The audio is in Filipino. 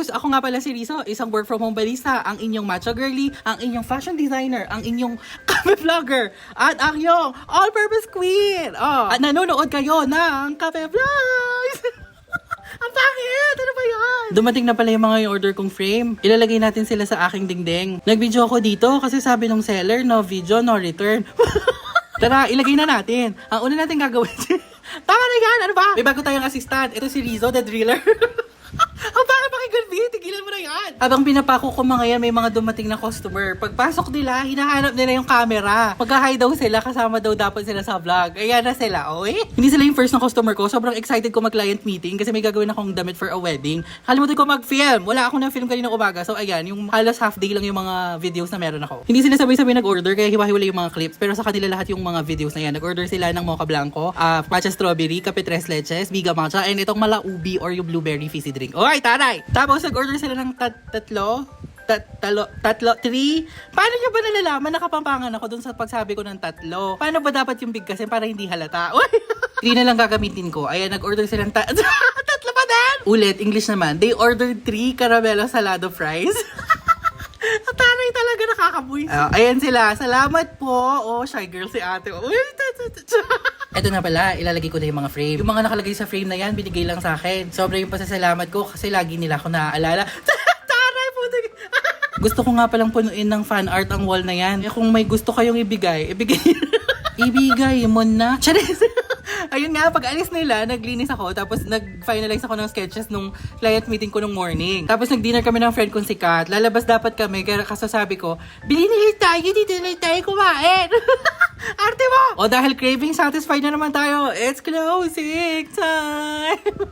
sus! Ako nga pala si Rizzo, isang work from home barista, ang inyong macho girly, ang inyong fashion designer, ang inyong cafe vlogger, at ang inyong all-purpose queen. At nanonood kayo ng Cafe Vlogs! Ang pangit! Ano ba yan? Dumating na pala yung mga order kong frame. Ilalagay natin sila sa aking dingding. Nag-video ako dito kasi sabi ng seller, no video, no return. Tara, ilagay na natin. Ang una natin gagawin. Tama na yan! Ano ba? May bago tayong assistant. Ito si Rizzo, the driller. Ang bakit pakinggan, B? Tigilan mo na yan. Habang pinapako ko mga yan, may mga dumating na customer. Pagpasok nila, hinahanap nila yung camera. Mag-hi daw sila, kasama daw dapat sila sa vlog. Ayan na sila, oy. Hindi sila yung first na customer ko. Sobrang excited ko mag-client meeting kasi may gagawin akong damit for a wedding. Kalimutan ko mag-film. Wala akong na-film kanina umaga. So ayan, yung halos half day lang yung mga videos na meron ako. Hindi sila sabay-sabay nag-order, kaya hiwa-hiwalay yung mga clips. Pero sa kanila lahat yung mga videos na yan. Nag-order sila ng mocha blanco, matcha strawberry, kape tres leches, biga matcha, and itong mala ubi or yung blueberry fizzy drink. Oy, taray! Tapos nag-order sila ng tatlo, 3. Paano nyo ba nalalaman? Nakapampangan ako dun sa pagsabi ko ng 3. Paano ba dapat yung big kasi para hindi halata? 3 na lang gagamitin ko. Ayan, nag-order sila ng 3 pa din! Ulit, English naman. They ordered 3 caramelo salado fries. Taray talaga nakakabuis. Ayan sila. Salamat po. Oh, shy girl si ate. Ito na pala, ilalagay ko na yung mga frame. Yung mga nakalagay sa frame na yan, binigay lang sa akin. Sobra yung pasasalamat ko kasi lagi nila ako naaalala. Taray po. Gusto ko nga palang punuin ng fan art ang wall na yan. Kung may gusto kayong ibigay. Ibigay mo na. Charis! Ayun nga, pag alis nila, naglinis ako, tapos nag-finalize ako ng sketches nung client meeting ko nung morning. Tapos nag-dinner kami ng friend kong si Kat. Lalabas dapat kami, kaya kasasabi ko, bili nila tayo, dito na tayo kumain. Arte mo! O dahil craving satisfied na naman tayo, it's closing time!